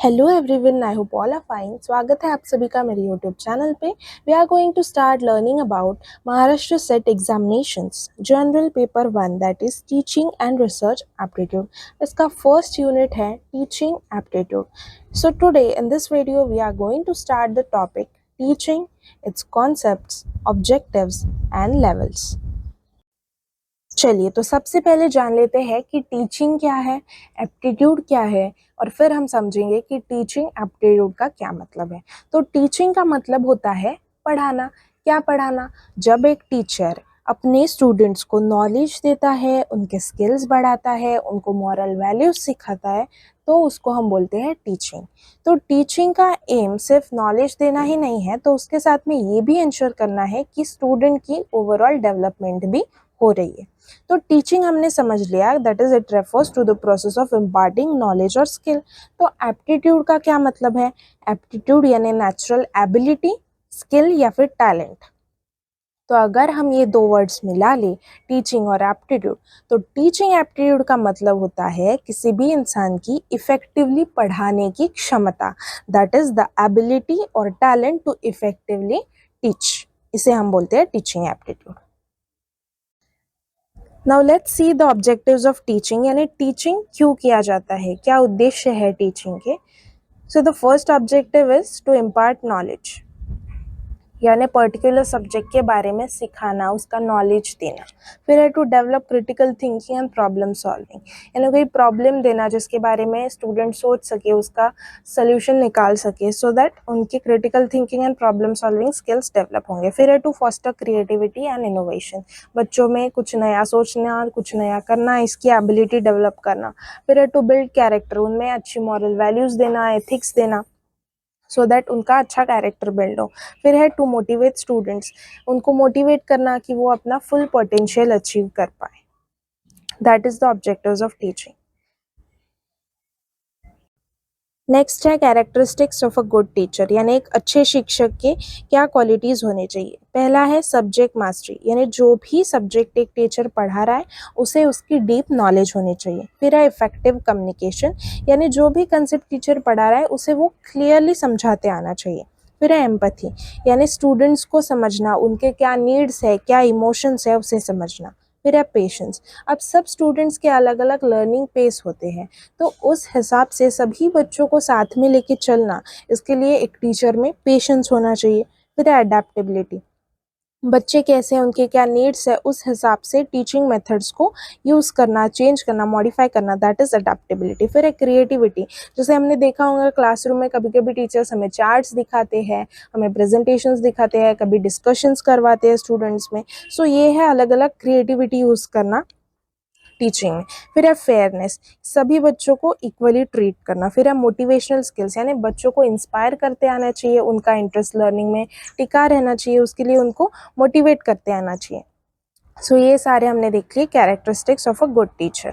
Hello everyone, I hope all are fine. स्वागत है आप सभी का मेरे यूट्यूब चैनल पे। We are going to start learning about Maharashtra SET examinations general paper 1 that is teaching and research aptitude. इसका first unit है teaching aptitude. So today in this video we are going to start the topic teaching, its concepts, objectives and levels. चलिए, तो सबसे पहले जान लेते हैं कि टीचिंग क्या है, एप्टीट्यूड क्या है, और फिर हम समझेंगे कि टीचिंग एप्टीट्यूड का क्या मतलब है। तो टीचिंग का मतलब होता है पढ़ाना। क्या पढ़ाना? जब एक टीचर अपने स्टूडेंट्स को नॉलेज देता है, उनके स्किल्स बढ़ाता है, उनको मॉरल वैल्यूज सिखाता है, तो उसको हम बोलते हैं टीचिंग। तो टीचिंग का एम सिर्फ नॉलेज देना ही नहीं है, तो उसके साथ में ये भी इंश्योर करना है कि स्टूडेंट की ओवरऑल डेवलपमेंट भी हो रही है। तो टीचिंग हमने समझ लिया, that is it refers to the process of imparting knowledge और स्किल। तो एप्टीट्यूड का क्या मतलब है? एप्टीट्यूड यानी नेचुरल एबिलिटी, स्किल या फिर टैलेंट। तो अगर हम ये दो वर्ड्स मिला ले, टीचिंग और एप्टीट्यूड, तो टीचिंग एप्टीट्यूड का मतलब होता है किसी भी इंसान की इफेक्टिवली पढ़ाने की क्षमता, दैट इज द एबिलिटी और टैलेंट टू इफेक्टिवली टीच। इसे हम बोलते हैं teaching aptitude. Now let's see the objectives of teaching, यानी टीचिंग क्यों किया जाता है, क्या उद्देश्य है टीचिंग के। So the first objective is to impart knowledge, यानी पर्टिकुलर सब्जेक्ट के बारे में सिखाना, उसका नॉलेज देना। फिर है to develop critical thinking and problem solving, यानी कोई प्रॉब्लम देना जिसके बारे में स्टूडेंट सोच सके, उसका सोल्यूशन निकाल सके, सो दैट उनकी critical thinking and problem solving skills develop होंगे। फिर है to foster creativity and innovation, बच्चों में कुछ नया सोचना, कुछ नया करना, इसकी एबिलिटी डेवलप करना। फिर है टू बिल्ड कैरेक्टर, उनमें अच्छी मॉरल वैल्यूज देना, एथिक्स देना, सो दैट उनका अच्छा कैरेक्टर बिल्ड हो। फिर है टू मोटिवेट स्टूडेंट्स, उनको मोटिवेट करना कि वो अपना फुल पोटेंशियल अचीव कर पाए। That is the objectives of teaching. Next है characteristics of a good teacher, यानी एक अच्छे शिक्षक के क्या क्वालिटीज होने चाहिए। पहला है सब्जेक्ट मास्टरी, यानी जो भी सब्जेक्ट एक टीचर पढ़ा रहा है उसे उसकी डीप नॉलेज होनी चाहिए। फिर है इफेक्टिव कम्युनिकेशन, यानी जो भी कंसेप्ट टीचर पढ़ा रहा है उसे वो क्लियरली समझाते आना चाहिए। फिर है एम्पैथी, यानी स्टूडेंट्स को समझना, उनके क्या नीड्स है, क्या इमोशंस है, उसे समझना। फिर है पेशेंस, अब सब स्टूडेंट्स के अलग अलग लर्निंग पेस होते हैं, तो उस हिसाब से सभी बच्चों को साथ में लेके चलना, इसके लिए एक टीचर में पेशेंस होना चाहिए। फिर अडेप्टेबिलिटी, बच्चे कैसे हैं, उनके क्या नीड्स है, उस हिसाब से टीचिंग मेथड्स को यूज़ करना, चेंज करना, मॉडिफाई करना, दैट इज अडेप्टेबिलिटी। फिर एक क्रिएटिविटी, जैसे हमने देखा होगा क्लासरूम में कभी कभी टीचर्स हमें चार्ट्स दिखाते हैं, हमें प्रेजेंटेशंस दिखाते हैं, कभी डिस्कशंस करवाते हैं स्टूडेंट्स में। सो ये है अलग अलग क्रिएटिविटी यूज़ करना टीचिंग में। फिर है फेयरनेस, सभी बच्चों को इक्वली ट्रीट करना। फिर है मोटिवेशनल स्किल्स, यानी बच्चों को इंस्पायर करते आना चाहिए, उनका इंटरेस्ट लर्निंग में टिका रहना चाहिए, उसके लिए उनको मोटिवेट करते आना चाहिए। सो ये सारे हमने देख लिए characteristics of a good teacher.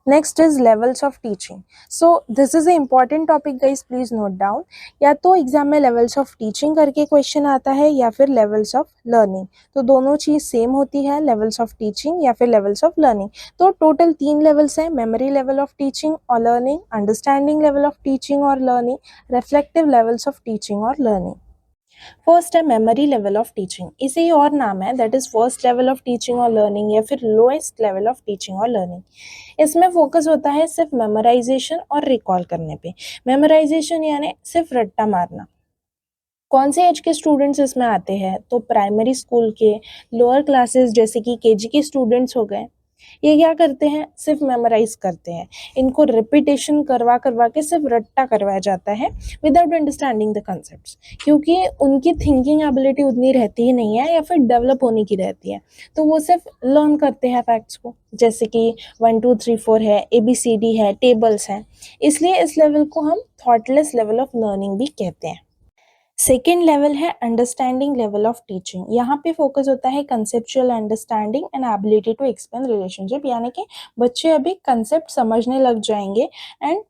Next is levels of teaching. So this is a important topic guys, please note down. या तो एग्जाम में लेवल्स ऑफ टीचिंग करके क्वेश्चन आता है या फिर लेवल्स ऑफ लर्निंग, तो दोनों चीज सेम होती है, लेवल्स ऑफ टीचिंग या फिर लेवल्स ऑफ लर्निंग। तो टोटल 3 लेवल्स हैं, मेमोरी लेवल ऑफ टीचिंग और learning, understanding level of teaching और learning, reflective levels of teaching और लर्निंग। फर्स्ट है मेमोरी लेवल ऑफ टीचिंग, इसे ही और नाम है, that is first level of teaching और लर्निंग या फिर लोएस्ट लेवल ऑफ टीचिंग और लर्निंग। इसमें फोकस होता है सिर्फ मेमोराइजेशन और रिकॉल करने पे। मेमोराइजेशन यानी सिर्फ रट्टा मारना। कौन से एज के स्टूडेंट्स इसमें आते हैं? तो प्राइमरी स्कूल के लोअर क्लासेस जैसे कि केजी के स्टूडेंट्स हो गए, ये क्या करते हैं? सिर्फ मेमोराइज करते हैं, इनको रिपीटेशन करवा करवा के सिर्फ रट्टा करवाया जाता है विदाउट अंडरस्टैंडिंग द कंसेप्ट्स, क्योंकि उनकी थिंकिंग एबिलिटी उतनी रहती ही नहीं है या फिर डेवलप होने की रहती है, तो वो सिर्फ लर्न करते हैं फैक्ट्स को, जैसे कि 1 2 3 4 है, ABCD है, टेबल्स हैं। इसलिए इस लेवल को हम थॉटलेस लेवल ऑफ लर्निंग भी कहते हैं। सेकेंड लेवल है अंडरस्टैंडिंग लेवल ऑफ टीचिंग, यहाँ पे फोकस होता है conceptual understanding and ability to explain relationship, यानी कि बच्चे अभी कंसेप्ट समझने लग जाएंगे एंड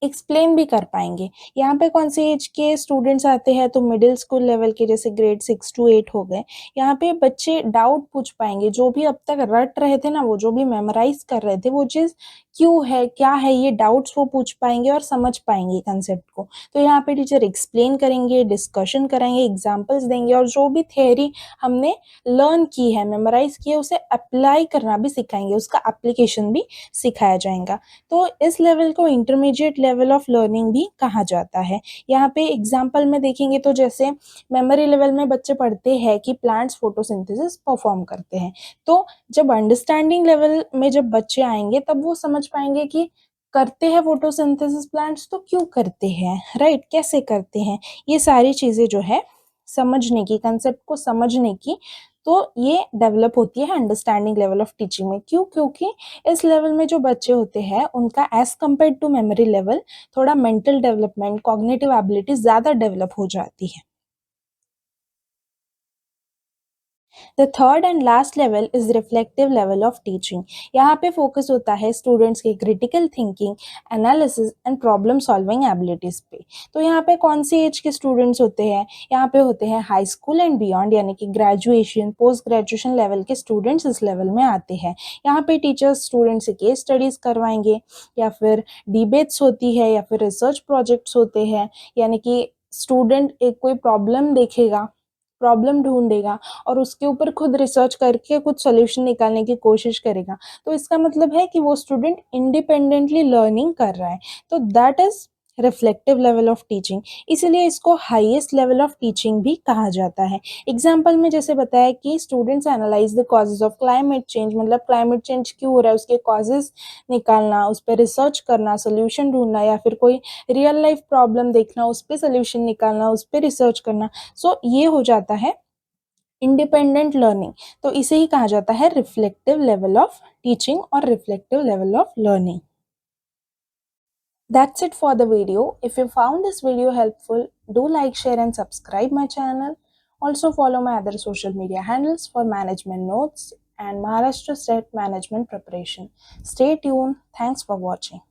एक्सप्लेन भी कर पाएंगे। यहाँ पे कौन से एज के स्टूडेंट्स आते हैं? तो मिडिल स्कूल लेवल के, जैसे ग्रेड 6 to 8 हो गए। यहाँ पे बच्चे डाउट पूछ पाएंगे, जो भी अब तक रट रहे थे ना, वो जो भी मेमोराइज कर रहे थे वो चीज़ क्यों है, क्या है, ये डाउट्स वो पूछ पाएंगे और समझ पाएंगे कंसेप्ट को। तो यहाँ पे टीचर एक्सप्लेन करेंगे, डिस्कशन कराएंगे, एग्जाम्पल्स देंगे और जो भी थ्योरी हमने लर्न की है, मेमोराइज की है, उसे अप्लाई करना भी सिखाएंगे, उसका एप्लीकेशन भी सिखाया जाएगा। तो इस लेवल को इंटरमीडिएट लेवल ऑफ लर्निंग भी कहा जाता है। यहाँ पे एग्जाम्पल में देखेंगे तो जैसे मेमोरी लेवल में बच्चे पढ़ते हैं कि प्लांट्स फोटोसिंथेसिस परफॉर्म करते हैं, तो जब अंडरस्टैंडिंग लेवल में जब बच्चे आएंगे तब वो समझ पाएंगे कि करते हैं फोटोसिंथेसिस प्लांट्स तो क्यों करते हैं, राइट, कैसे करते हैं, ये सारी चीजें जो है समझने की, कंसेप्ट को समझने की, तो ये डेवलप होती है अंडरस्टैंडिंग लेवल ऑफ टीचिंग में। क्यों? क्योंकि इस लेवल में जो बच्चे होते हैं उनका age compare to memory level थोड़ा मेंटल डेवलपमेंट, कॉग्निटिव एबिलिटी ज्यादा डेवलप हो जाती है। The third and last level is reflective level of teaching. यहाँ पे फोकस होता है स्टूडेंट्स के critical thinking, analysis and problem solving abilities पे। तो यहाँ पे कौन सी एज के स्टूडेंट्स होते हैं? यहाँ पे होते हैं हाई स्कूल एंड बियॉन्ड, यानी कि ग्रेजुएशन, पोस्ट ग्रेजुएशन लेवल के स्टूडेंट्स इस लेवल में आते हैं। यहाँ पे टीचर्स स्टूडेंट्स से केस स्टडीज करवाएंगे, या फिर डिबेट्स होती है, या फिर रिसर्च प्रोजेक्ट्स होते हैं, यानी कि स्टूडेंट एक कोई प्रॉब्लम देखेगा, प्रॉब्लम ढूंढेगा और उसके ऊपर खुद रिसर्च करके कुछ सोल्यूशन निकालने की कोशिश करेगा। तो इसका मतलब है कि वो स्टूडेंट इंडिपेंडेंटली लर्निंग कर रहा है। तो that is reflective level of teaching, इसीलिए इसको हाईएस्ट लेवल ऑफ टीचिंग भी कहा जाता है। एग्जाम्पल में जैसे बताया कि students analyse the causes of climate change, मतलब क्लाइमेट चेंज क्यों हो रहा है उसके कॉजेज निकालना, उस पर रिसर्च करना, सोल्यूशन ढूंढना, या फिर कोई रियल लाइफ प्रॉब्लम देखना, उस पर सोल्यूशन निकालना, उस पर रिसर्च करना। सो ये हो जाता है इंडिपेंडेंट लर्निंग। तो इसे ही कहा जाता है रिफ्लेक्टिव लेवल ऑफ टीचिंग और reflective level of learning. That's it for the video. If you found this video helpful, do like, share and subscribe my channel. Also follow my other social media handles for management notes and Maharashtra State Management preparation. Stay tuned. Thanks for watching.